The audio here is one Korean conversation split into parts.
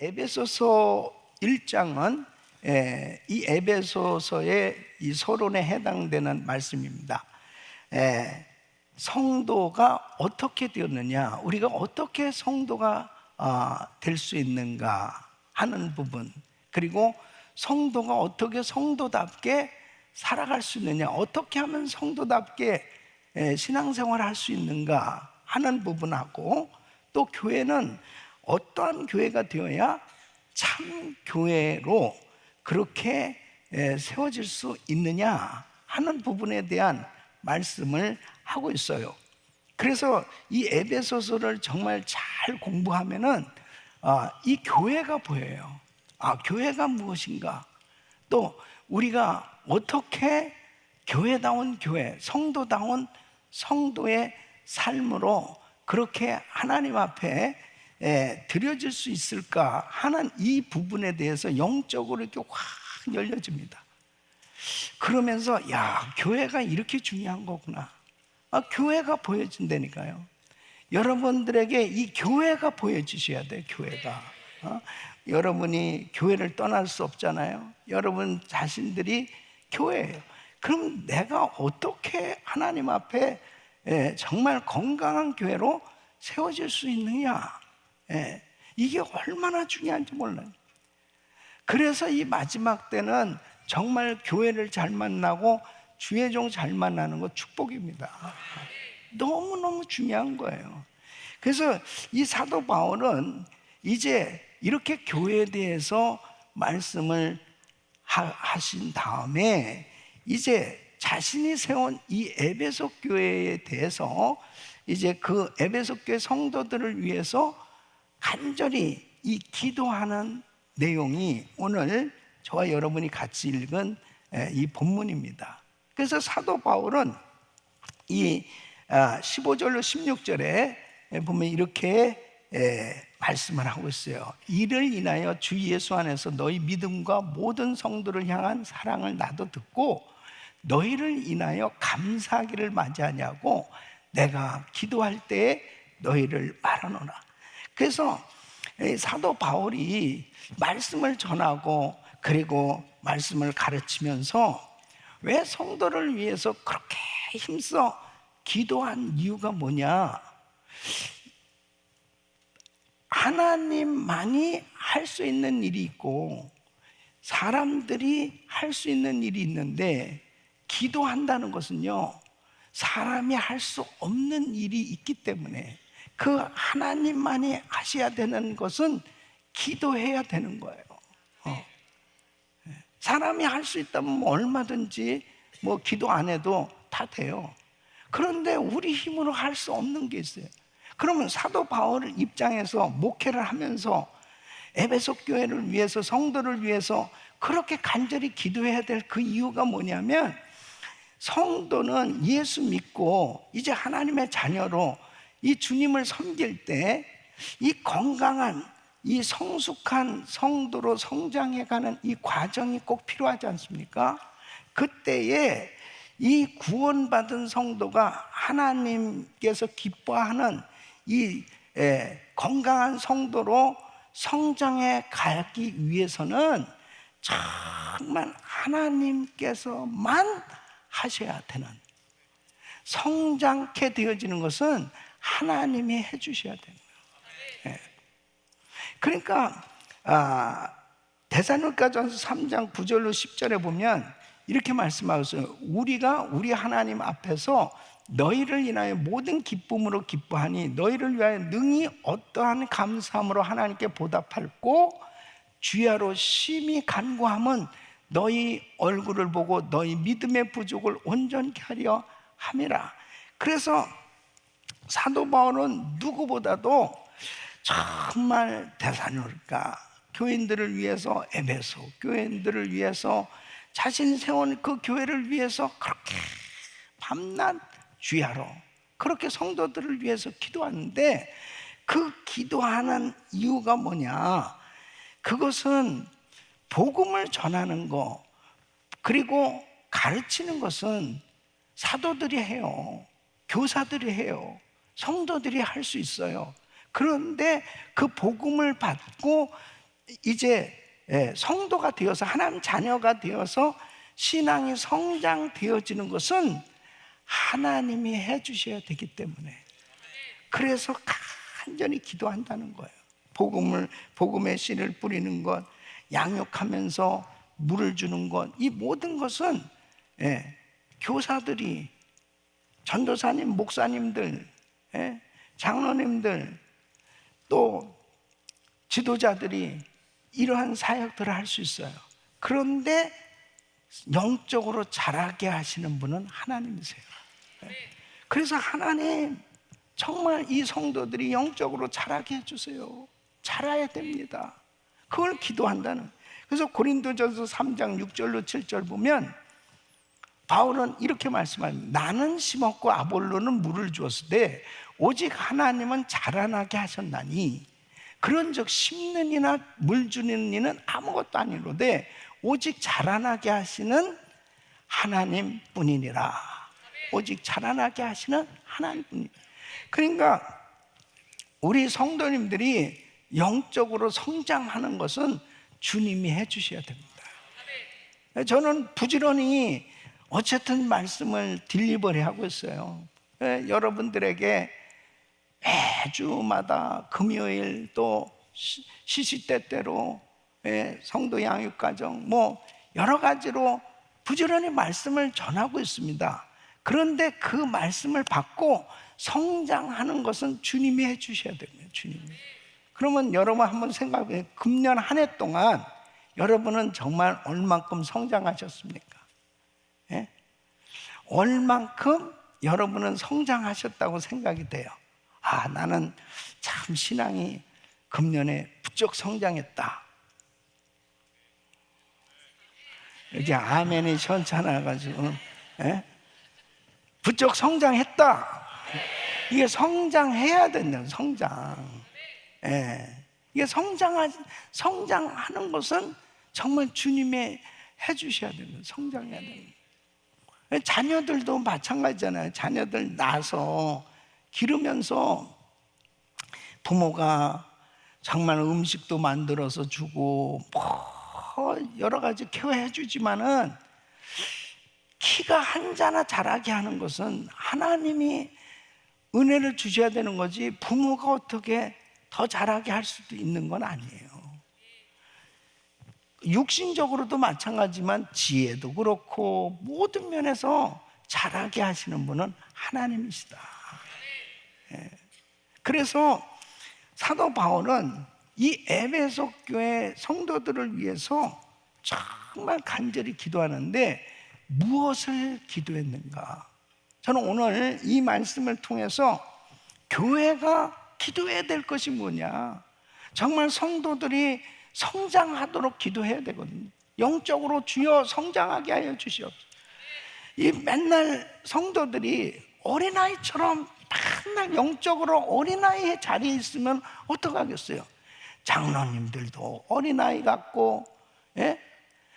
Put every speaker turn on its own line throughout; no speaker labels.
에베소서 1장은 이 에베소서의 이 서론에 해당되는 말씀입니다. 성도가 어떻게 되었느냐, 우리가 어떻게 성도가 될 수 있는가 하는 부분, 그리고 성도가 어떻게 성도답게 살아갈 수 있느냐, 어떻게 하면 성도답게 신앙생활을 할 수 있는가 하는 부분하고, 또 교회는 어떠한 교회가 되어야 참 교회로 그렇게 세워질 수 있느냐 하는 부분에 대한 말씀을 하고 있어요. 그래서 이 에베소서를 정말 잘 공부하면은 이 교회가 보여요. 교회가 무엇인가, 또 우리가 어떻게 교회다운 교회, 성도다운 성도의 삶으로 그렇게 하나님 앞에 드려질 수 있을까 하는 이 부분에 대해서 영적으로 이렇게 확 열려집니다. 그러면서 교회가 이렇게 중요한 거구나. 교회가 보여진다니까요. 여러분들에게 이 교회가 보여주셔야 돼요. 교회가. 여러분이 교회를 떠날 수 없잖아요. 여러분 자신들이 교회예요. 그럼 내가 어떻게 하나님 앞에 정말 건강한 교회로 세워질 수 있느냐, 이게 얼마나 중요한지 몰라요. 그래서 이 마지막 때는 정말 교회를 잘 만나고 주의 종 잘 만나는 거 축복입니다. 너무너무 중요한 거예요. 그래서 이 사도 바울은 이제 이렇게 교회에 대해서 말씀을 하신 다음에 이제 자신이 세운 이 에베소 교회에 대해서 이제 그 에베소 교회 성도들을 위해서 간절히 이 기도하는 내용이 오늘 저와 여러분이 같이 읽은 이 본문입니다. 그래서 사도 바울은 이 15절로 16절에 보면 이렇게 말씀을 하고 있어요. 이를 인하여 주 예수 안에서 너희 믿음과 모든 성도를 향한 사랑을 나도 듣고 너희를 인하여 감사하기를 맞이하냐고 내가 기도할 때에 너희를 말하노라. 그래서 사도 바울이 말씀을 전하고 그리고 말씀을 가르치면서 왜 성도를 위해서 그렇게 힘써 기도한 이유가 뭐냐? 하나님만이 할 수 있는 일이 있고 사람들이 할 수 있는 일이 있는데, 기도한다는 것은요, 사람이 할 수 없는 일이 있기 때문에 그 하나님만이 하셔야 되는 것은 기도해야 되는 거예요. 사람이 할 수 있다면 얼마든지 기도 안 해도 다 돼요. 그런데 우리 힘으로 할 수 없는 게 있어요. 그러면 사도 바울 입장에서 목회를 하면서 에베소 교회를 위해서, 성도를 위해서 그렇게 간절히 기도해야 될 그 이유가 뭐냐면, 성도는 예수 믿고 이제 하나님의 자녀로 이 주님을 섬길 때 이 건강한, 이 성숙한 성도로 성장해가는 이 과정이 꼭 필요하지 않습니까? 그때에 이 구원받은 성도가 하나님께서 기뻐하는 이 건강한 성도로 성장해 가기 위해서는 정말 하나님께서만 하셔야 되는, 성장케 되어지는 것은 하나님이 해주셔야 되는 거예요. 그러니까 데살로니가전서 3장 9절로 10절에 보면 이렇게 말씀하고 있어요. 우리가 우리 하나님 앞에서 너희를 인하여 모든 기쁨으로 기뻐하니 너희를 위하여 능히 어떠한 감사함으로 하나님께 보답할고 주야로 심히 간구함은 너희 얼굴을 보고 너희 믿음의 부족을 온전케 하려 함이라. 그래서 사도 바울은 누구보다도 정말 데살로니가 교인들을 위해서, 에베소 교인들을 위해서, 자신이 세운 그 교회를 위해서 그렇게 밤낮 주야로 그렇게 성도들을 위해서 기도하는데, 그 기도하는 이유가 뭐냐? 그것은 복음을 전하는 거, 그리고 가르치는 것은 사도들이 해요. 교사들이 해요. 성도들이 할 수 있어요. 그런데 그 복음을 받고 이제 성도가 되어서 하나님 자녀가 되어서 신앙이 성장되어지는 것은 하나님이 해주셔야 되기 때문에, 그래서 간절히 기도한다는 거예요. 복음의 씨를 뿌리는 것, 양육하면서 물을 주는 것, 이 모든 것은 교사들이, 전도사님, 목사님들, 장로님들, 또 지도자들이 이러한 사역들을 할 수 있어요. 그런데 영적으로 자라게 하시는 분은 하나님이세요. 그래서 하나님, 정말 이 성도들이 영적으로 자라게 해주세요. 자라야 됩니다. 그걸 기도한다는. 그래서 고린도전서 3장 6절로 7절 보면 바울은 이렇게 말씀합니다. 나는 심었고 아볼로는 물을 주었으되 오직 하나님은 자라나게 하셨나니 그런즉 심는 이나 물 주는 이는 아무것도 아니로되 오직 자라나게 하시는 하나님뿐이니라. 오직 자라나게 하시는 하나님뿐이니라. 그러니까 우리 성도님들이 영적으로 성장하는 것은 주님이 해주셔야 됩니다. 저는 부지런히 어쨌든 말씀을 딜리버리 하고 있어요. 여러분들에게 매주마다 금요일 또 시시때때로 성도 양육과정 뭐 여러 가지로 부지런히 말씀을 전하고 있습니다. 그런데 그 말씀을 받고 성장하는 것은 주님이 해주셔야 됩니다. 주님이. 그러면 여러분 한번 생각해, 금년 한 해 동안 여러분은 정말 얼만큼 성장하셨습니까? 얼만큼 여러분은 성장하셨다고 생각이 돼요. 아, 나는 참 신앙이 금년에 부쩍 성장했다. 이렇게 아멘이 시원찮아가지고 부쩍 성장했다. 이게 성장해야 된다. 성장. 이게 성장하는 것은 정말 주님의 해주셔야 되는, 성장해야 되는. 자녀들도 마찬가지잖아요. 자녀들 낳아서 기르면서 부모가 정말 음식도 만들어서 주고 뭐 여러 가지 케어해 주지만은 키가 한 자나 자라게 하는 것은 하나님이 은혜를 주셔야 되는 거지 부모가 어떻게 더 자라게 할 수도 있는 건 아니에요. 육신적으로도 마찬가지지만 지혜도 그렇고 모든 면에서 자라게 하시는 분은 하나님이시다. 그래서 사도 바울은 이 에베소 교회 성도들을 위해서 정말 간절히 기도하는데 무엇을 기도했는가? 저는 오늘 이 말씀을 통해서 교회가 기도해야 될 것이 뭐냐? 정말 성도들이 성장하도록 기도해야 되거든요. 영적으로 주여 성장하게 하여 주시옵소서. 이 맨날 성도들이 어린아이처럼 맨날 영적으로 어린아이의 자리에 있으면 어떡하겠어요? 장로님들도 어린아이 같고,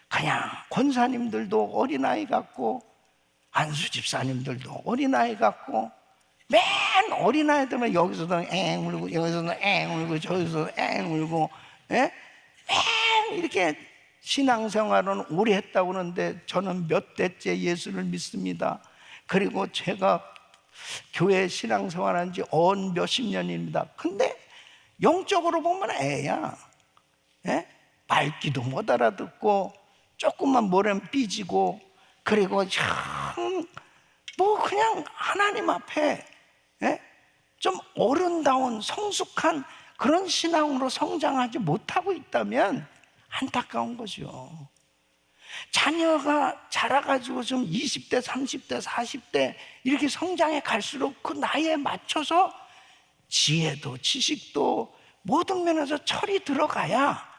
그냥 권사님들도 어린아이 같고, 안수 집사님들도 어린아이 같고, 맨 어린아이들만 여기서도 앵 울고 여기서도 앵 울고 저기서도 앵 울고, 맨 이렇게 신앙생활은 오래 했다고 그러는데 저는 몇 대째 예수를 믿습니다. 그리고 제가 교회 신앙생활한 지 몇십 년입니다. 근데 영적으로 보면 애야. 말귀도 못 알아듣고 조금만 뭐라면 삐지고, 그리고 참 뭐 그냥 하나님 앞에 좀 어른다운 성숙한 그런 신앙으로 성장하지 못하고 있다면 안타까운 거죠. 자녀가 자라가지고 좀 20대, 30대, 40대 이렇게 성장해 갈수록 그 나이에 맞춰서 지혜도 지식도 모든 면에서 철이 들어가야,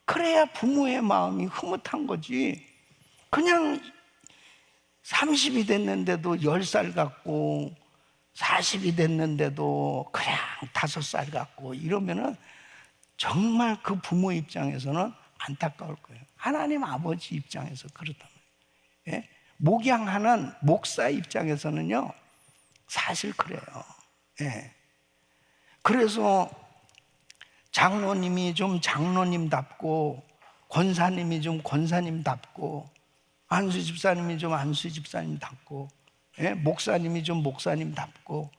그래야 부모의 마음이 흐뭇한 거지. 그냥 30이 됐는데도 10살 같고 40이 됐는데도 그냥 5살 같고 이러면은 정말 그 부모 입장에서는 안타까울 거예요. 하나님 아버지 입장에서 그렇다면, 목양하는 목사 입장에서는요 사실 그래요. 그래서 장로님이 좀 장로님답고, 권사님이 좀 권사님답고, 안수 집사님이 좀 안수 집사님답고, 목사님이 좀 목사님답고,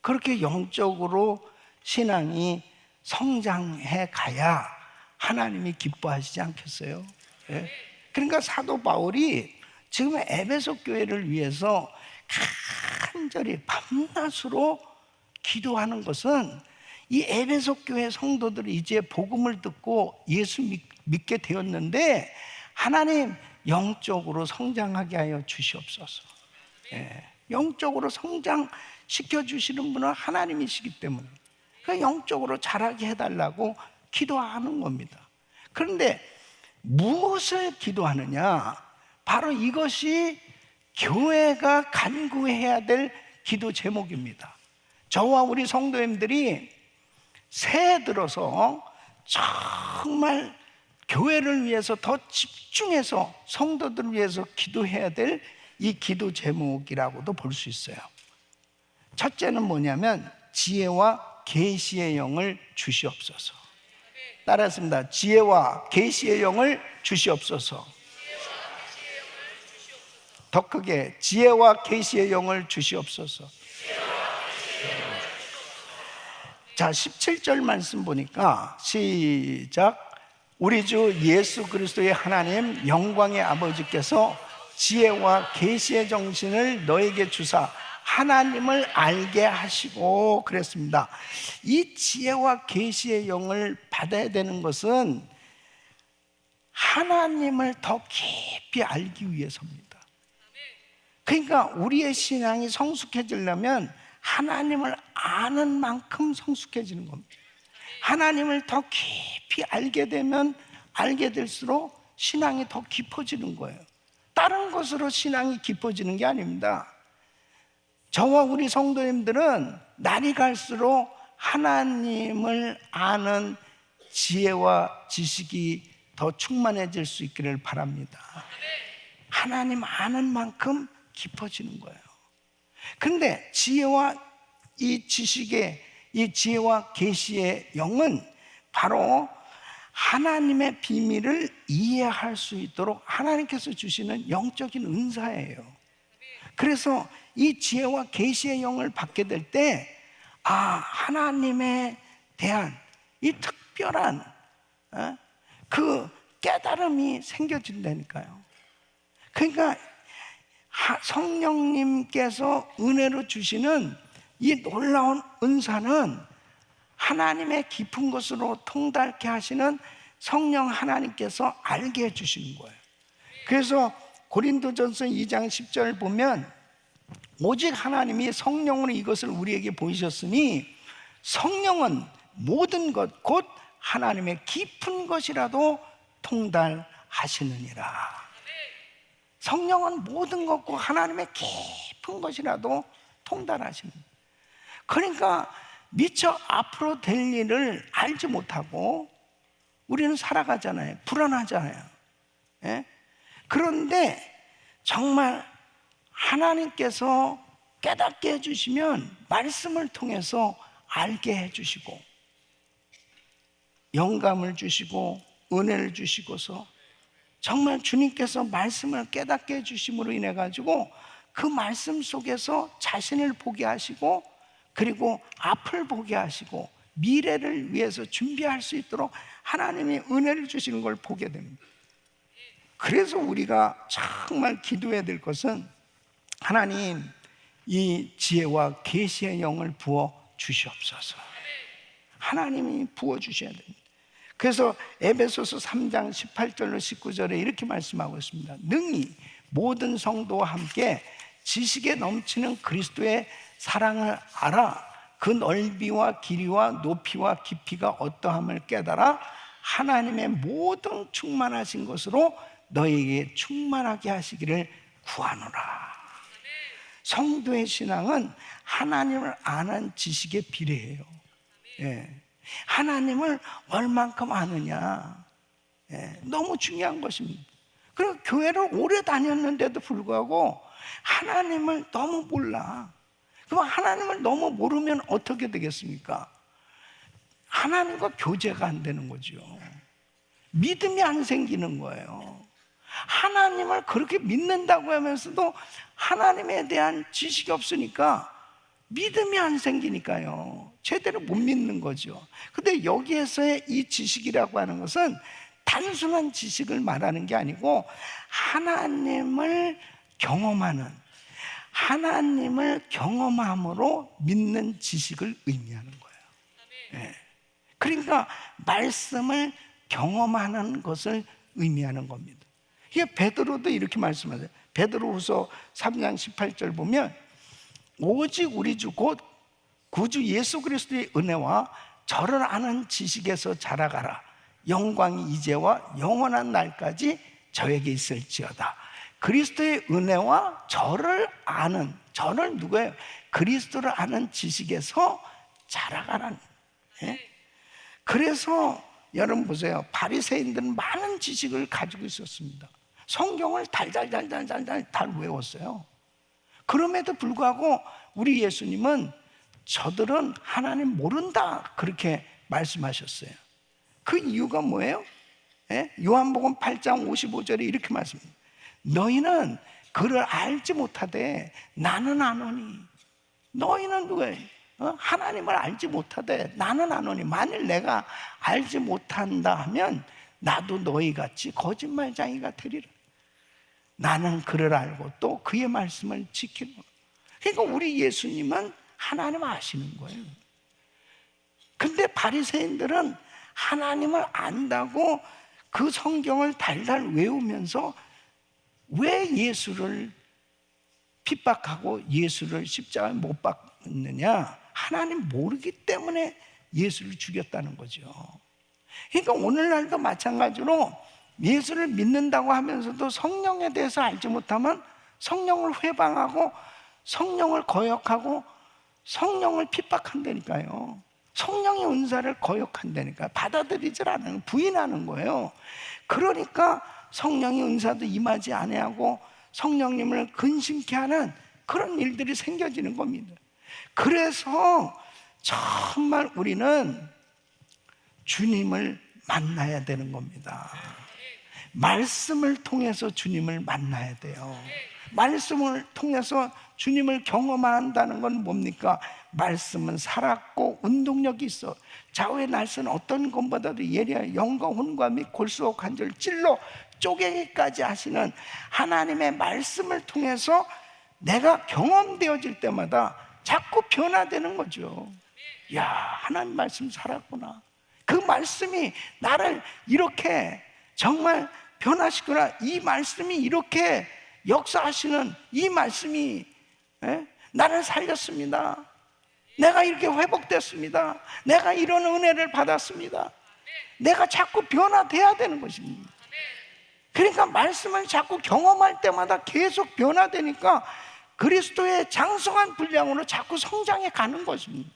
그렇게 영적으로 신앙이 성장해 가야 하나님이 기뻐하시지 않겠어요? 예? 그러니까 사도 바울이 지금 에베소 교회를 위해서 간절히 밤낮으로 기도하는 것은 이 에베소 교회 성도들이 이제 복음을 듣고 예수 믿게 되었는데, 하나님 영적으로 성장하게 하여 주시옵소서. 영적으로 성장시켜 주시는 분은 하나님이시기 때문에 그 영적으로 자라게 해달라고 기도하는 겁니다. 그런데 무엇을 기도하느냐? 바로 이것이 교회가 간구해야 될 기도 제목입니다. 저와 우리 성도님들이 새해 들어서 정말 교회를 위해서 더 집중해서 성도들을 위해서 기도해야 될 이 기도 제목이라고도 볼 수 있어요. 첫째는 뭐냐면 지혜와 계시의 영을 주시옵소서. 따라했습니다. 지혜와 계시의 영을 주시옵소서. 더 크게, 지혜와 계시의 영을 주시옵소서. 자, 17절 말씀 보니까 시작. 우리 주 예수 그리스도의 하나님 영광의 아버지께서 지혜와 계시의 정신을 너에게 주사 하나님을 알게 하시고, 그랬습니다. 이 지혜와 계시의 영을 받아야 되는 것은 하나님을 더 깊이 알기 위해서입니다. 그러니까 우리의 신앙이 성숙해지려면 하나님을 아는 만큼 성숙해지는 겁니다. 하나님을 더 깊이 알게 되면 알게 될수록 신앙이 더 깊어지는 거예요. 다른 것으로 신앙이 깊어지는 게 아닙니다. 저와 우리 성도님들은 날이 갈수록 하나님을 아는 지혜와 지식이 더 충만해질 수 있기를 바랍니다. 하나님 아는 만큼 깊어지는 거예요. 그런데 지혜와 이 지식의, 이 지혜와 계시의 영은 바로 하나님의 비밀을 이해할 수 있도록 하나님께서 주시는 영적인 은사예요. 그래서 이 지혜와 계시의 영을 받게 될 때, 하나님에 대한 이 특별한 그 깨달음이 생겨진다니까요. 그러니까 성령님께서 은혜로 주시는 이 놀라운 은사는 하나님의 깊은 것으로 통달케 하시는 성령 하나님께서 알게 해주시는 거예요. 그래서 고린도전서 2장 10절 보면 오직 하나님이 성령으로 이것을 우리에게 보이셨으니 성령은 모든 것 곧 하나님의 깊은 것이라도 통달하시느니라. 성령은 모든 것과 하나님의 깊은 것이라도 통달하시느니라. 그러니까 미처 앞으로 될 일을 알지 못하고 우리는 살아가잖아요. 불안하잖아요. 그런데 정말 하나님께서 깨닫게 해주시면 말씀을 통해서 알게 해주시고 영감을 주시고 은혜를 주시고서 정말 주님께서 말씀을 깨닫게 해주심으로 인해 가지고 그 말씀 속에서 자신을 보게 하시고, 그리고 앞을 보게 하시고 미래를 위해서 준비할 수 있도록 하나님이 은혜를 주시는 걸 보게 됩니다. 그래서 우리가 정말 기도해야 될 것은 하나님 이 지혜와 계시의 영을 부어 주시옵소서. 하나님이 부어 주셔야 됩니다. 그래서 에베소서 3장 18절로 19절에 이렇게 말씀하고 있습니다. 능히 모든 성도와 함께 지식에 넘치는 그리스도의 사랑을 알아 그 넓이와 길이와 높이와 깊이가 어떠함을 깨달아 하나님의 모든 충만하신 것으로 너에게 충만하게 하시기를 구하노라. 성도의 신앙은 하나님을 아는 지식에 비례해요. 하나님을 얼만큼 아느냐, 너무 중요한 것입니다. 그리고 교회를 오래 다녔는데도 불구하고 하나님을 너무 몰라. 그럼 하나님을 너무 모르면 어떻게 되겠습니까? 하나님과 교제가 안 되는 거죠. 믿음이 안 생기는 거예요. 하나님을 그렇게 믿는다고 하면서도 하나님에 대한 지식이 없으니까 믿음이 안 생기니까요, 제대로 못 믿는 거죠. 근데 여기에서의 이 지식이라고 하는 것은 단순한 지식을 말하는 게 아니고 하나님을 경험하는, 하나님을 경험함으로 믿는 지식을 의미하는 거예요. 예. 그러니까 말씀을 경험하는 것을 의미하는 겁니다. 이게 베드로도 이렇게 말씀하세요. 베드로후서 3장 18절 보면 오직 우리 주 곧 구주 예수 그리스도의 은혜와 저를 아는 지식에서 자라가라. 영광이 이제와 영원한 날까지 저에게 있을지어다. 그리스도의 은혜와 저를 아는, 저를 누구예요? 그리스도를 아는 지식에서 자라가라는. 예? 그래서 여러분 보세요. 바리새인들은 많은 지식을 가지고 있었습니다. 성경을 달달달달달달 외웠어요. 그럼에도 불구하고 우리 예수님은 저들은 하나님 모른다 그렇게 말씀하셨어요. 그 이유가 뭐예요? 예? 요한복음 8장 55절에 이렇게 말씀합니다. 너희는 그를 알지 못하되 나는 아노니. 너희는 누구예요? 하나님을 알지 못하되 나는 아노니. 만일 내가 알지 못한다 하면 나도 너희같이 거짓말쟁이가 되리라. 나는 그를 알고 또 그의 말씀을 지키는 거예요. 그러니까 우리 예수님은 하나님 아시는 거예요. 근데 바리새인들은 하나님을 안다고 그 성경을 달달 외우면서 왜 예수를 핍박하고 예수를 십자가에 못 박느냐? 하나님 모르기 때문에 예수를 죽였다는 거죠. 그러니까 오늘날도 마찬가지로 예수를 믿는다고 하면서도 성령에 대해서 알지 못하면 성령을 회방하고 성령을 거역하고 성령을 핍박한다니까요. 성령의 은사를 거역한다니까. 받아들이질 않아요. 부인하는 거예요. 그러니까 성령의 은사도 임하지 아니하고 성령님을 근심케 하는 그런 일들이 생겨지는 겁니다. 그래서 정말 우리는 주님을 만나야 되는 겁니다. 말씀을 통해서 주님을 만나야 돼요. 말씀을 통해서 주님을 경험한다는 건 뭡니까? 말씀은 살았고 운동력이 있어. 좌우의 날선 어떤 것보다도 예리하여 영과 혼과 및 골수와 관절 찔러 쪼개기까지 하시는 하나님의 말씀을 통해서 내가 경험되어질 때마다 자꾸 변화되는 거죠. 야, 하나님 말씀 살았구나. 그 말씀이 나를 이렇게 정말 변화시키구나. 이 말씀이 이렇게 역사하시는 이 말씀이 나를 살렸습니다. 내가 이렇게 회복됐습니다. 내가 이런 은혜를 받았습니다. 내가 자꾸 변화돼야 되는 것입니다. 그러니까 말씀을 자꾸 경험할 때마다 계속 변화되니까 그리스도의 장성한 분량으로 자꾸 성장해 가는 것입니다.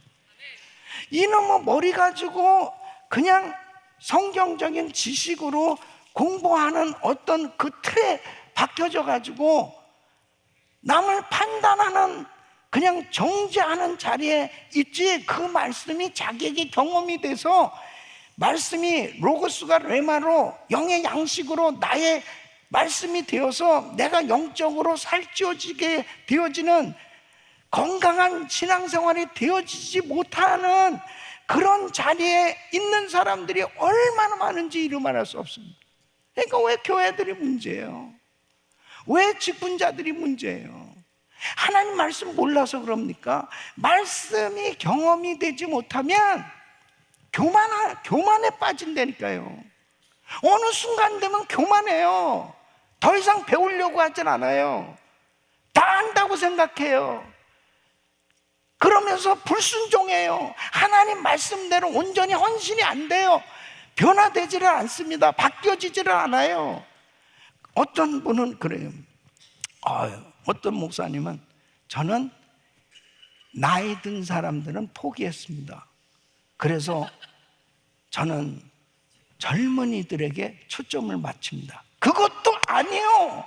이놈의 머리 가지고 그냥 성경적인 지식으로 공부하는 어떤 그 틀에 박혀져 가지고 남을 판단하는 그냥 정죄하는 자리에 있지, 그 말씀이 자기에게 경험이 돼서 말씀이 로고스가 레마로 영의 양식으로 나의 말씀이 되어서 내가 영적으로 살찌워지게 되어지는 건강한 신앙생활이 되어지지 못하는 그런 자리에 있는 사람들이 얼마나 많은지 이루 말할 수 없습니다. 그러니까 왜 교회들이 문제예요? 왜 직분자들이 문제예요? 하나님 말씀 몰라서 그럽니까? 말씀이 경험이 되지 못하면 교만에 빠진다니까요. 어느 순간 되면 교만해요. 더 이상 배우려고 하진 않아요. 다 안다고 생각해요. 그러면서 불순종해요. 하나님 말씀대로 온전히 헌신이 안 돼요. 변화되지를 않습니다. 바뀌어지지를 않아요. 어떤 분은 그래요. 어떤 목사님은 저는 나이 든 사람들은 포기했습니다. 그래서 저는 젊은이들에게 초점을 맞춥니다. 그것도 아니에요.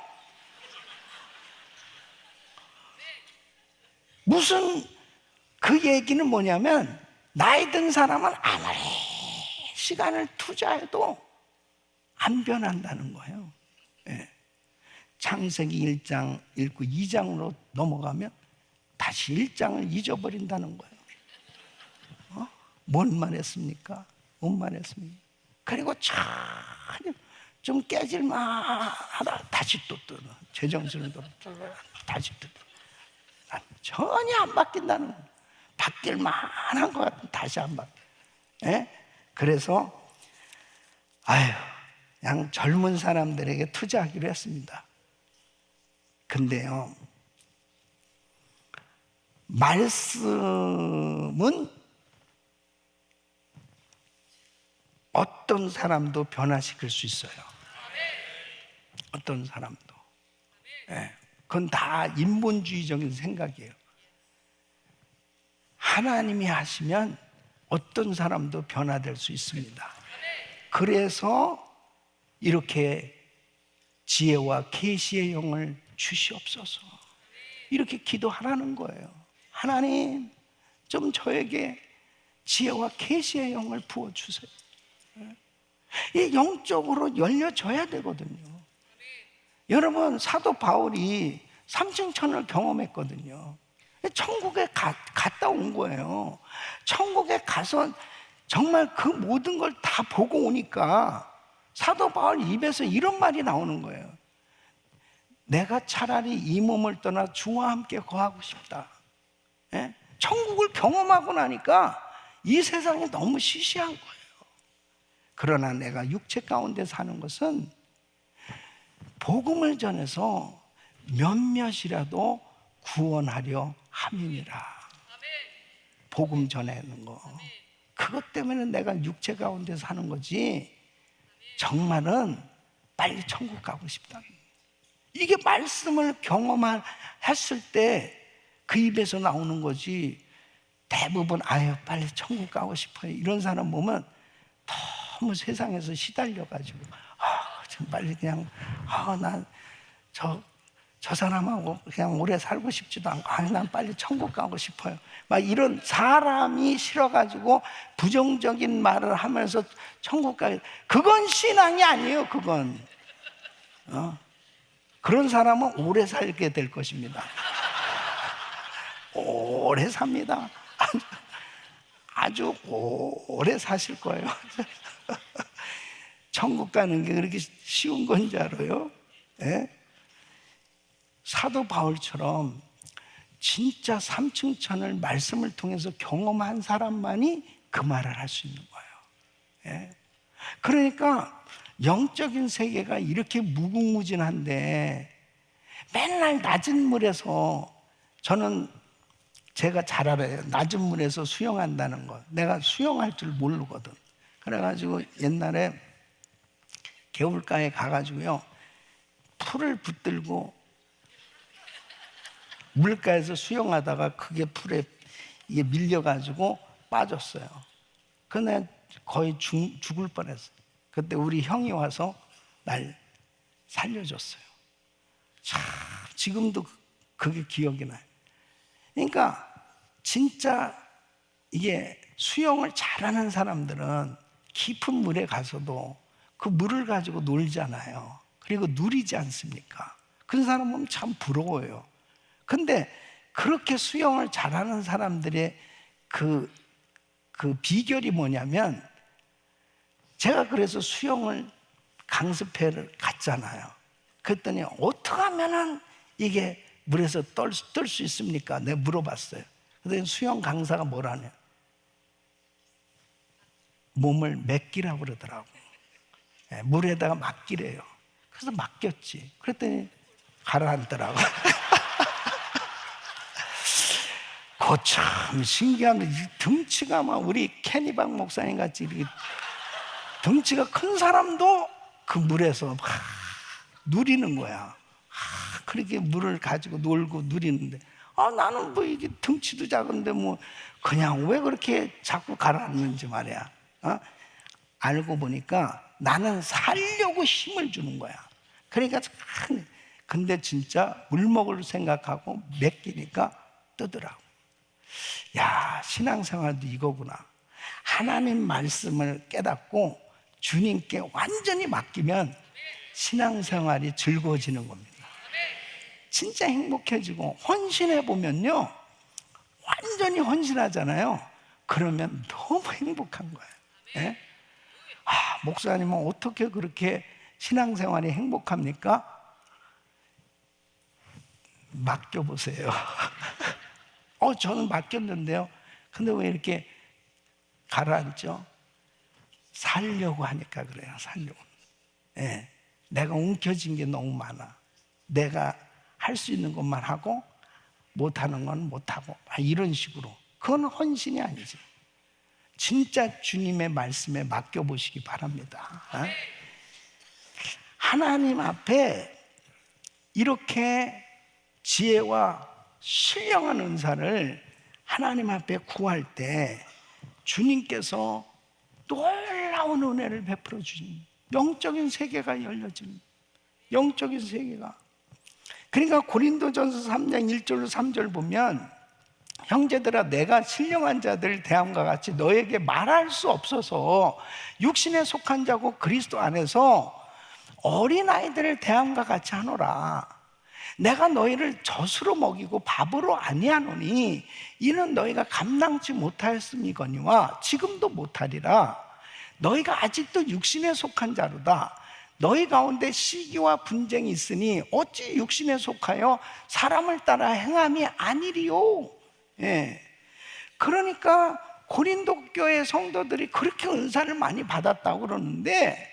무슨 그 얘기는 뭐냐면 나이 든 사람은 아무리 시간을 투자해도 안 변한다는 거예요. 예. 창세기 1장 읽고 2장으로 넘어가면 다시 1장을 잊어버린다는 거예요. 뭔 말했습니까? 뭔 말했습니까? 그리고 좀 깨질만하다 다시 또 뜨는 제정신을 돌아 다시 뜨는 전혀 안 바뀐다는 거예요. 바뀔 만한 것 같은 다시 안 바뀌어. 예? 그래서 그냥 젊은 사람들에게 투자하기로 했습니다. 근데요, 말씀은 어떤 사람도 변화시킬 수 있어요. 어떤 사람도. 예, 그건 다 인본주의적인 생각이에요. 하나님이 하시면 어떤 사람도 변화될 수 있습니다. 그래서 이렇게 지혜와 계시의 영을 주시옵소서 이렇게 기도하라는 거예요. 하나님, 좀 저에게 지혜와 계시의 영을 부어주세요. 이 영적으로 열려져야 되거든요. 여러분, 사도 바울이 삼층천을 경험했거든요. 천국에 갔다 온 거예요. 천국에 가서 정말 그 모든 걸 다 보고 오니까 사도 바울 입에서 이런 말이 나오는 거예요. 내가 차라리 이 몸을 떠나 주와 함께 거하고 싶다. 예? 천국을 경험하고 나니까 이 세상이 너무 시시한 거예요. 그러나 내가 육체 가운데 사는 것은 복음을 전해서 몇몇이라도 구원하려 함이니라. 복음 전하는 거. 그것 때문에 내가 육체 가운데 사는 거지 정말은 빨리 천국 가고 싶다. 이게 말씀을 경험했을 때 그 입에서 나오는 거지. 대부분 빨리 천국 가고 싶어요 이런 사람 보면 너무 세상에서 시달려가지고 좀 빨리 그냥 난 저 사람하고 그냥 오래 살고 싶지도 않고 난 빨리 천국 가고 싶어요 막 이런 사람이 싫어가지고 부정적인 말을 하면서 천국 가기, 그건 신앙이 아니에요. 그건 그런 사람은 오래 살게 될 것입니다. 오래 삽니다. 아주 오래 사실 거예요. 천국 가는 게 그렇게 쉬운 건 줄 알아요? 예? 사도 바울처럼 진짜 삼층천을 말씀을 통해서 경험한 사람만이 그 말을 할 수 있는 거예요. 예? 그러니까 영적인 세계가 이렇게 무궁무진한데 맨날 낮은 물에서, 저는 제가 잘 알아요. 낮은 물에서 수영한다는 거. 내가 수영할 줄 모르거든. 그래가지고 옛날에 개울가에 가가지고요, 풀을 붙들고 물가에서 수영하다가 그게 풀에 이게 밀려가지고 빠졌어요. 그날 거의 죽을 뻔했어요. 그때 우리 형이 와서 날 살려줬어요. 참, 지금도 그게 기억이 나요. 그러니까 진짜 이게 수영을 잘하는 사람들은 깊은 물에 가서도 그 물을 가지고 놀잖아요. 그리고 누리지 않습니까? 그런 사람 보면 참 부러워요. 근데 그렇게 수영을 잘하는 사람들의 그 비결이 뭐냐면, 제가 그래서 수영을 강습회를 갔잖아요. 그랬더니 어떻게 하면은 이게 물에서 뜰 수 있습니까? 내가 물어봤어요. 그랬더니 수영 강사가 뭐라냐, 몸을 맡기라고 그러더라고. 물에다가 맡기래요. 그래서 맡겼지. 그랬더니 가라앉더라고. 그거 참 신기합니다. 덩치가 막 우리 캐니박 목사님 같이 이렇게 덩치가 큰 사람도 그 물에서 막 누리는 거야. 그렇게 물을 가지고 놀고 누리는데, 나는 뭐 이게 덩치도 작은데 뭐 그냥 왜 그렇게 자꾸 가라앉는지 말이야. 알고 보니까 나는 살려고 힘을 주는 거야. 그러니까 근데 진짜 물 먹을 생각하고 맡기니까 뜨더라고. 야, 신앙생활도 이거구나. 하나님 말씀을 깨닫고 주님께 완전히 맡기면 신앙생활이 즐거워지는 겁니다. 진짜 행복해지고, 헌신해 보면요, 완전히 헌신하잖아요. 그러면 너무 행복한 거예요. 예? 아, 목사님은 어떻게 그렇게 신앙생활이 행복합니까? 맡겨보세요. 저는 맡겼는데요. 근데 왜 이렇게 가라앉죠? 살려고 하니까 그래요. 살려고. 예. 내가 움켜쥔 게 너무 많아. 내가 할 수 있는 것만 하고 못하는 건 못하고, 이런 식으로. 그건 헌신이 아니지. 진짜 주님의 말씀에 맡겨보시기 바랍니다. 하나님 앞에 이렇게 지혜와 신령한 은사를 하나님 앞에 구할 때 주님께서 놀라운 은혜를 베풀어 주십니다. 영적인 세계가 열려집니다. 영적인 세계가. 그러니까 고린도전서 3장 1절로 3절 보면, 형제들아, 내가 신령한 자들 대함과 같이 너에게 말할 수 없어서 육신에 속한 자고 그리스도 안에서 어린아이들을 대함과 같이 하노라. 내가 너희를 젖으로 먹이고 밥으로 아니하노니 이는 너희가 감당치 못하였음이거니와 지금도 못하리라. 너희가 아직도 육신에 속한 자로다. 너희 가운데 시기와 분쟁이 있으니 어찌 육신에 속하여 사람을 따라 행함이 아니리요. 예. 그러니까 고린도 교회 성도들이 그렇게 은사를 많이 받았다고 그러는데,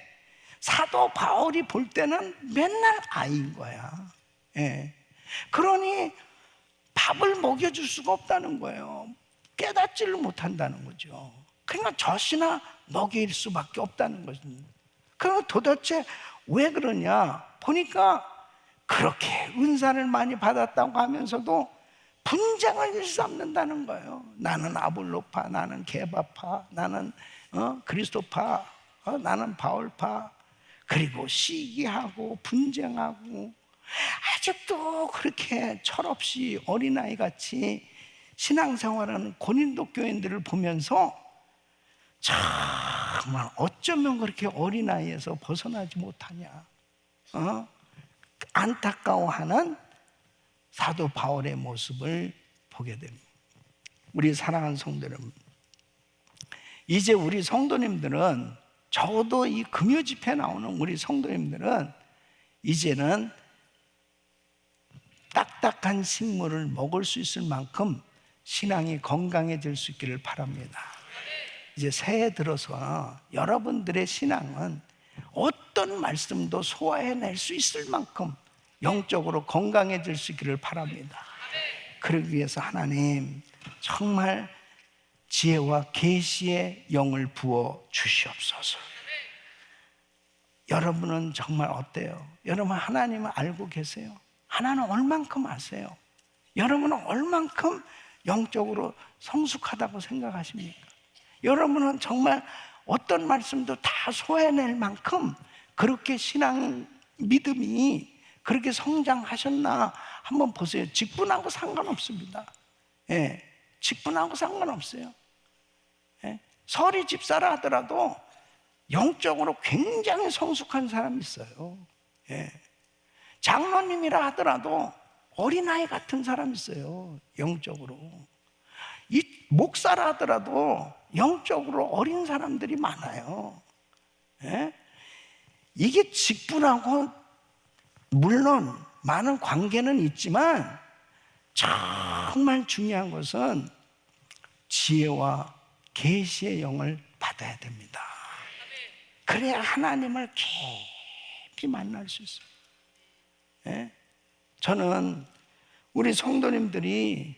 사도 바울이 볼 때는 맨날 아이인 거야. 예. 그러니 밥을 먹여줄 수가 없다는 거예요. 깨닫지를 못한다는 거죠. 그러니까 젖이나 먹일 수밖에 없다는 것입니다. 그럼 도대체 왜 그러냐 보니까, 그렇게 은사를 많이 받았다고 하면서도 분쟁을 일삼는다는 거예요. 나는 아볼로파, 나는 게바파, 나는 그리스도파, 나는 바울파. 그리고 시기하고 분쟁하고, 아직도 그렇게 철없이 어린아이같이 신앙생활하는 고린도 교인들을 보면서 정말 어쩌면 그렇게 어린아이에서 벗어나지 못하냐, 안타까워하는 사도 바울의 모습을 보게 됩니다. 우리 사랑하는 성도 여러분, 이제 우리 성도님들은, 적어도 이 금요 집회에 나오는 우리 성도님들은 이제는 딱딱한 식물을 먹을 수 있을 만큼 신앙이 건강해질 수 있기를 바랍니다. 이제 새해 들어서 여러분들의 신앙은 어떤 말씀도 소화해낼 수 있을 만큼 영적으로 건강해질 수 있기를 바랍니다. 그러기 위해서 하나님 정말 지혜와 계시의 영을 부어 주시옵소서. 여러분은 정말 어때요? 여러분 하나님을 알고 계세요? 하나님 얼만큼 아세요? 여러분은 얼만큼 영적으로 성숙하다고 생각하십니까? 여러분은 정말 어떤 말씀도 다 소화해낼 만큼 그렇게 신앙 믿음이 그렇게 성장하셨나 한번 보세요. 직분하고 상관없습니다. 예, 직분하고 상관없어요. 예, 서리 집사라 하더라도 영적으로 굉장히 성숙한 사람이 있어요. 예, 장로님이라 하더라도 어린아이 같은 사람이 있어요. 영적으로. 이 목사라 하더라도 영적으로 어린 사람들이 많아요. 예? 이게 직분하고 물론 많은 관계는 있지만 정말 중요한 것은 지혜와 계시의 영을 받아야 됩니다. 그래야 하나님을 깊이 만날 수 있어요. 예? 저는 우리 성도님들이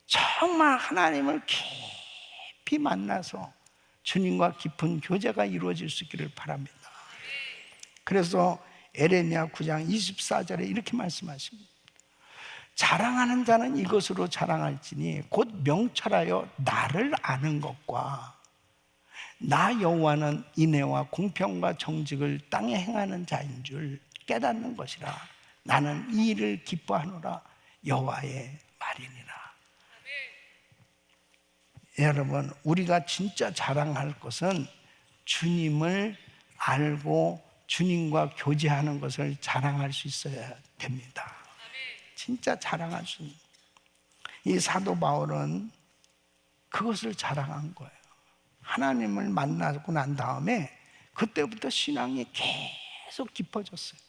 정말 하나님을 깊이 만나서 주님과 깊은 교제가 이루어질 수 있기를 바랍니다. 그래서 에레미야 9장 24절에 이렇게 말씀하십니다. 자랑하는 자는 이것으로 자랑할지니 곧 명철하여 나를 아는 것과 나 여호와는 인애와 공평과 정직을 땅에 행하는 자인 줄 깨닫는 것이라. 나는 이 일을 기뻐하노라. 여호와의 말이니라. 여러분, 우리가 진짜 자랑할 것은 주님을 알고 주님과 교제하는 것을 자랑할 수 있어야 됩니다. 진짜 자랑할 수 있는. 이 사도 바울은 그것을 자랑한 거예요. 하나님을 만나고 난 다음에 그때부터 신앙이 계속 깊어졌어요.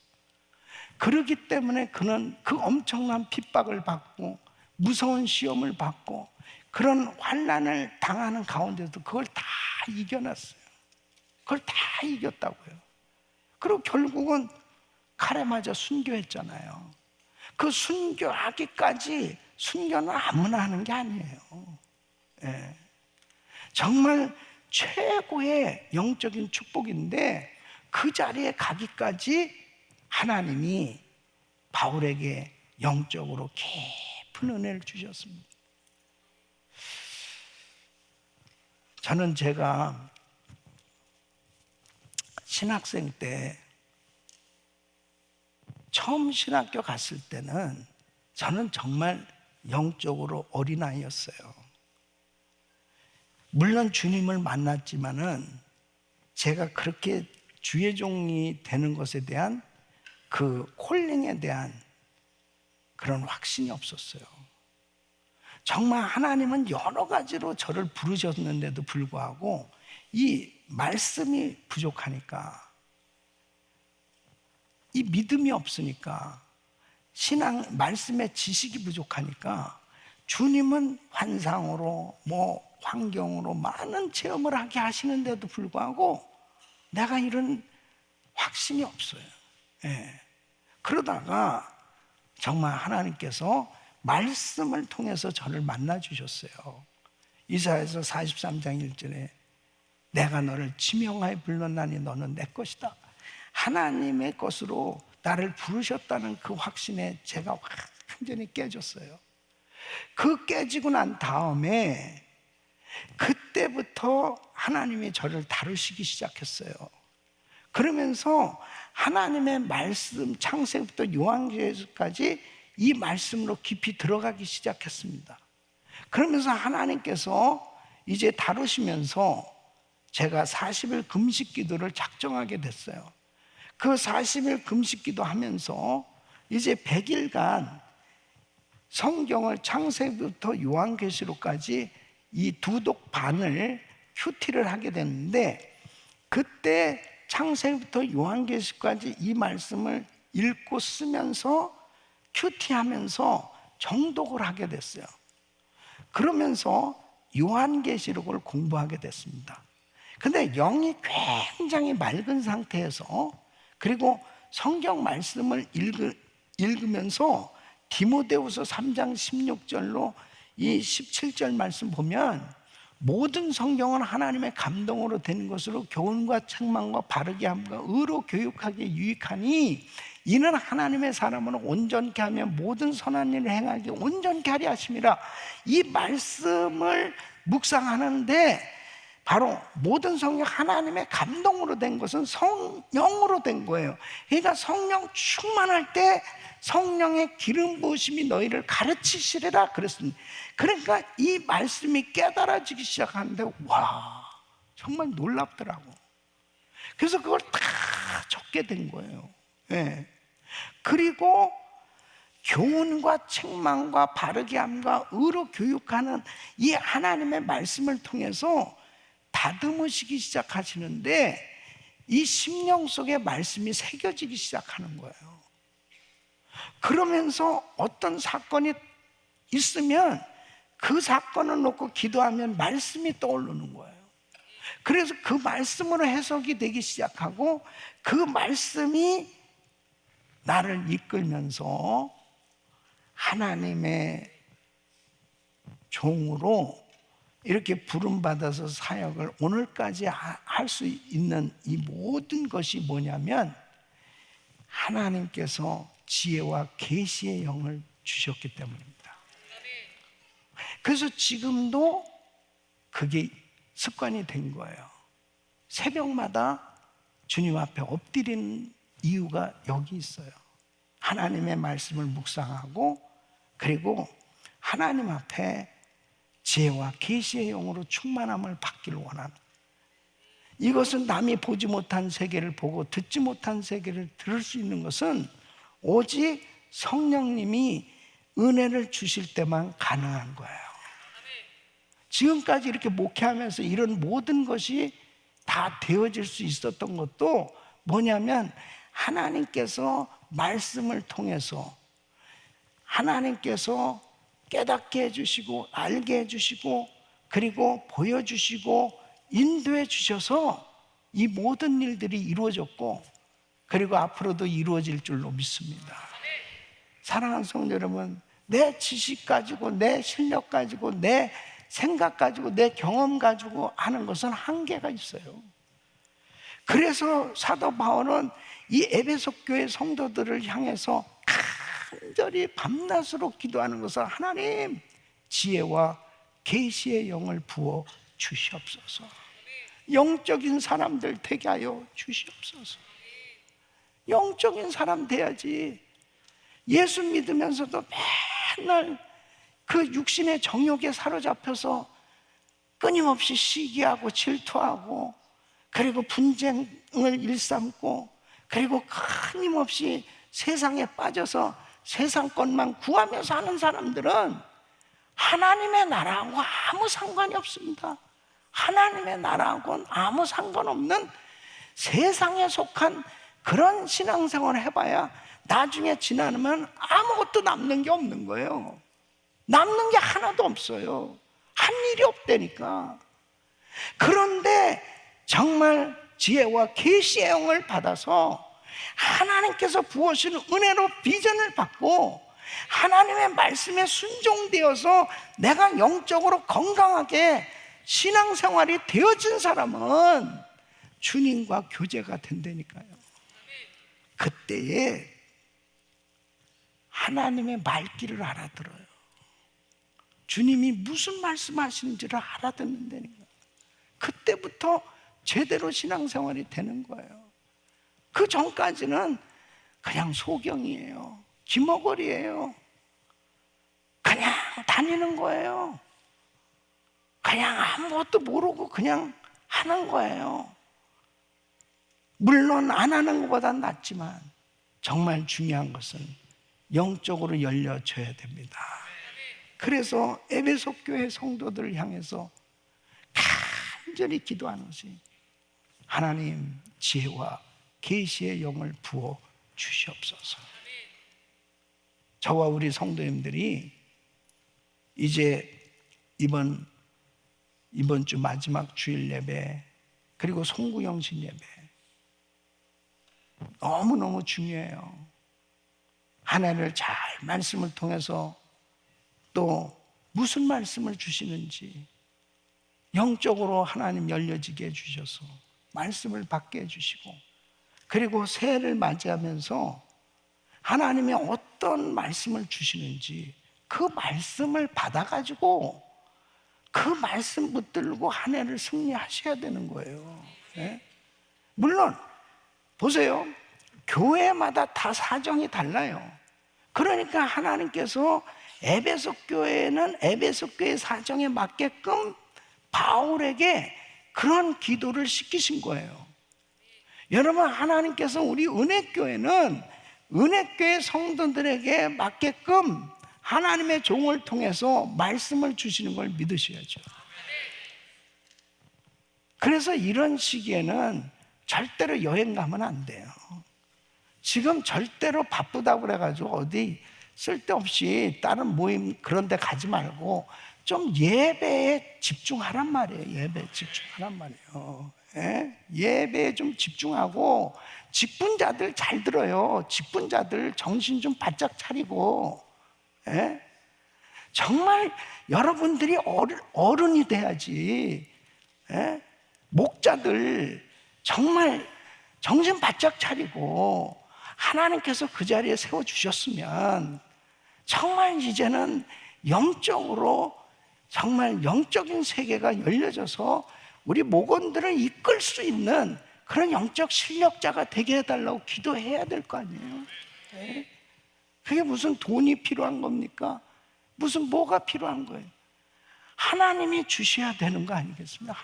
그렇기 때문에 그는 그 엄청난 핍박을 받고 무서운 시험을 받고 그런 환난을 당하는 가운데도 그걸 다 이겨냈어요. 그걸 다 이겼다고요. 그리고 결국은 칼에 맞아 순교했잖아요. 그 순교하기까지, 순교는 아무나 하는 게 아니에요. 예. 정말 최고의 영적인 축복인데 그 자리에 가기까지 하나님이 바울에게 영적으로 깊은 은혜를 주셨습니다. 저는 제가 신학생 때 처음 신학교 갔을 때는 저는 정말 영적으로 어린아이였어요. 물론 주님을 만났지만은 제가 그렇게 주의 종이 되는 것에 대한 그 콜링에 대한 그런 확신이 없었어요. 정말 하나님은 여러 가지로 저를 부르셨는데도 불구하고 이 말씀이 부족하니까, 이 믿음이 없으니까, 신앙 말씀의 지식이 부족하니까 주님은 환상으로 환경으로 많은 체험을 하게 하시는데도 불구하고 내가 이런 확신이 없어요. 예. 그러다가 정말 하나님께서 말씀을 통해서 저를 만나 주셨어요. 이사야서 43장 1절에 내가 너를 지명하여 불렀나니 너는 내 것이다. 하나님의 것으로 나를 부르셨다는 그 확신에 제가 완전히 깨졌어요. 그 깨지고 난 다음에 그때부터 하나님이 저를 다루시기 시작했어요. 그러면서 하나님의 말씀, 창세기부터 요한계시까지 이 말씀으로 깊이 들어가기 시작했습니다. 그러면서 하나님께서 이제 다루시면서 제가 40일 금식 기도를 작정하게 됐어요. 그 40일 금식 기도 하면서 이제 100일간 성경을 창세기부터 요한계시록까지 이 두 독 반을 큐티를 하게 됐는데, 그때 창세기부터 요한계시록까지 이 말씀을 읽고 쓰면서 큐티하면서 정독을 하게 됐어요. 그러면서 요한계시록을 공부하게 됐습니다. 근데 영이 굉장히 맑은 상태에서, 그리고 성경 말씀을 읽으면서 디모데후서 3장 16절로 이 17절 말씀 보면 모든 성경은 하나님의 감동으로 된 것으로 교훈과 책망과 바르게 함과 의로 교육하기에 유익하니 이는 하나님의 사람을 온전케 하며 모든 선한 일을 행하기 온전케 하려 하심이라. 이 말씀을 묵상하는데 바로 모든 성경 하나님의 감동으로 된 것은 성령으로 된 거예요. 그러니까 성령 충만할 때 성령의 기름 부으심이 너희를 가르치시리라 그랬습니다. 그러니까 이 말씀이 깨달아지기 시작하는데 와, 정말 놀랍더라고. 그래서 그걸 다 적게 된 거예요. 네. 그리고 교훈과 책망과 바르게 함과 의로 교육하는 이 하나님의 말씀을 통해서 다듬으시기 시작하시는데 이 심령 속에 말씀이 새겨지기 시작하는 거예요. 그러면서 어떤 사건이 있으면 그 사건을 놓고 기도하면 말씀이 떠오르는 거예요. 그래서 그 말씀으로 해석이 되기 시작하고 그 말씀이 나를 이끌면서 하나님의 종으로 이렇게 부름받아서 사역을 오늘까지 할 수 있는 이 모든 것이 뭐냐면 하나님께서 지혜와 계시의 영을 주셨기 때문입니다. 그래서 지금도 그게 습관이 된 거예요. 새벽마다 주님 앞에 엎드리는 이유가 여기 있어요. 하나님의 말씀을 묵상하고 그리고 하나님 앞에 지혜와 계시의 영으로 충만함을 받기를 원하는, 이것은 남이 보지 못한 세계를 보고 듣지 못한 세계를 들을 수 있는 것은 오직 성령님이 은혜를 주실 때만 가능한 거예요. 지금까지 이렇게 목회하면서 이런 모든 것이 다 되어질 수 있었던 것도 뭐냐면 하나님께서 말씀을 통해서 하나님께서 깨닫게 해주시고 알게 해주시고 그리고 보여주시고 인도해 주셔서 이 모든 일들이 이루어졌고 그리고 앞으로도 이루어질 줄로 믿습니다. 사랑하는 성도 여러분, 내 지식 가지고 내 실력 가지고 내 생각 가지고 내 경험 가지고 하는 것은 한계가 있어요. 그래서 사도 바울은 이 에베소 교회 성도들을 향해서 간절히 밤낮으로 기도하는 것은 하나님 지혜와 계시의 영을 부어 주시옵소서. 영적인 사람들 되게 하여 주시옵소서. 영적인 사람 돼야지. 예수 믿으면서도 맨날 그 육신의 정욕에 사로잡혀서 끊임없이 시기하고 질투하고 그리고 분쟁을 일삼고 그리고 끊임없이 세상에 빠져서 세상 것만 구하며 사는 사람들은 하나님의 나라하고 아무 상관이 없습니다. 하나님의 나라하고는 아무 상관없는 세상에 속한 그런 신앙생활을 해봐야 나중에 지나면 아무것도 남는 게 없는 거예요. 남는 게 하나도 없어요. 한 일이 없다니까. 그런데 정말 지혜와 계시의 영을 받아서 하나님께서 부어주시는 은혜로 비전을 받고 하나님의 말씀에 순종되어서 내가 영적으로 건강하게 신앙생활이 되어진 사람은 주님과 교제가 된다니까요. 그때에 하나님의 말귀를 알아들어요. 주님이 무슨 말씀하시는지를 알아듣는다니까. 그때부터 제대로 신앙생활이 되는 거예요. 그 전까지는 그냥 소경이에요. 기머거리예요. 그냥 다니는 거예요. 그냥 아무것도 모르고 그냥 하는 거예요. 물론 안 하는 것보단 낫지만 정말 중요한 것은 영적으로 열려져야 됩니다. 그래서 에베소 교회 성도들을 향해서 간절히 기도하는 것이 하나님 지혜와 계시의 영을 부어 주시옵소서. 저와 우리 성도님들이 이제 이번 주 마지막 주일 예배 그리고 송구영신 예배 너무너무 중요해요. 한 해를 잘 말씀을 통해서 또 무슨 말씀을 주시는지 영적으로 하나님 열려지게 해주셔서 말씀을 받게 해주시고 그리고 새해를 맞이하면서 하나님이 어떤 말씀을 주시는지 그 말씀을 받아가지고 그 말씀 붙들고 한 해를 승리하셔야 되는 거예요. 네? 물론 보세요. 교회마다 다 사정이 달라요. 그러니까 하나님께서 에베소 교회는 에베소 교회 사정에 맞게끔 바울에게 그런 기도를 시키신 거예요. 여러분, 하나님께서 우리 은혜교회는 은혜교회 성도들에게 맞게끔 하나님의 종을 통해서 말씀을 주시는 걸 믿으셔야죠. 그래서 이런 시기에는 절대로 여행 가면 안 돼요. 지금 절대로 바쁘다고 그래가지고 어디 쓸데없이 다른 모임 그런 데 가지 말고 좀 예배에 집중하란 말이에요. 예배에 집중하란 말이에요. 예? 예배에 좀 집중하고 직분자들 잘 들어요. 직분자들 정신 좀 바짝 차리고 예? 정말 여러분들이 어른이 돼야지. 예? 목자들 정말 정신 바짝 차리고 하나님께서 그 자리에 세워주셨으면 정말 이제는 영적으로 정말 영적인 세계가 열려져서 우리 목원들을 이끌 수 있는 그런 영적 실력자가 되게 해달라고 기도해야 될 거 아니에요. 네? 그게 무슨 돈이 필요한 겁니까? 무슨 뭐가 필요한 거예요? 하나님이 주셔야 되는 거 아니겠습니까?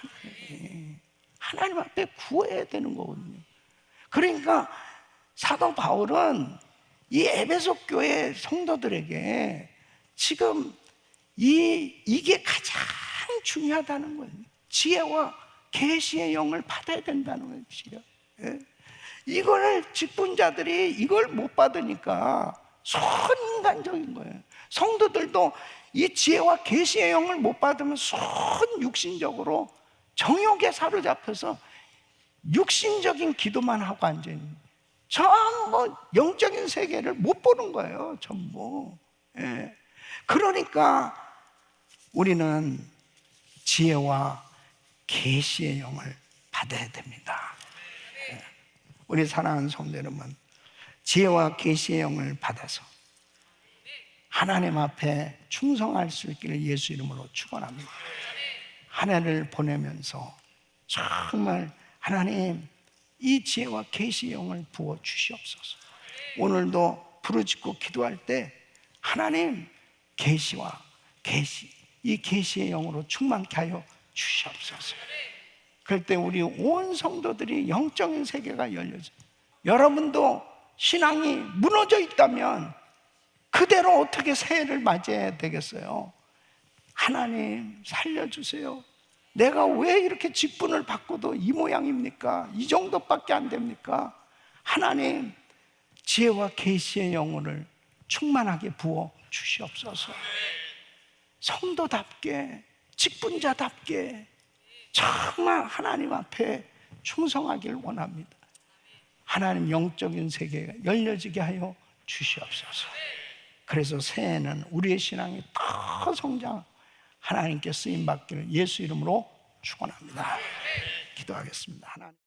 하나님 앞에 구해야 되는 거거든요. 그러니까 사도 바울은 이 에베소 교회 성도들에게 지금 이게 가장 중요하다는 거예요. 지혜와 계시의 영을 받아야 된다는 거예요. 지혜. 예? 이걸 직분자들이 이걸 못 받으니까 선인간적인 거예요. 성도들도 이 지혜와 계시의 영을 못 받으면 육신적으로 정욕에 사로잡혀서 육신적인 기도만 하고 앉아있는 거예요. 전부 영적인 세계를 못 보는 거예요. 전부. 예. 그러니까 우리는 지혜와 계시의 영을 받아야 됩니다. 예. 우리 사랑하는 성도 여러분, 지혜와 계시의 영을 받아서 하나님 앞에 충성할 수 있기를 예수 이름으로 축원합니다. 한 해를 보내면서 정말 하나님 이 지혜와 계시의 영을 부어 주시옵소서. 오늘도 부르짖고 기도할 때 하나님 계시와 계시, 이 계시의 영으로 충만케 하여 주시옵소서. 그럴 때 우리 온 성도들이 영적인 세계가 열려져. 여러분도 신앙이 무너져 있다면 그대로 어떻게 새해를 맞이해야 되겠어요? 하나님 살려주세요. 내가 왜 이렇게 직분을 받고도 이 모양입니까? 이 정도밖에 안 됩니까? 하나님 지혜와 계시의 영혼을 충만하게 부어 주시옵소서. 성도답게 직분자답게 정말 하나님 앞에 충성하길 원합니다. 하나님 영적인 세계가 열려지게 하여 주시옵소서. 그래서 새해는 우리의 신앙이 더 성장, 하나님께 쓰임받기를 예수 이름으로 축원합니다. 기도하겠습니다. 하나님.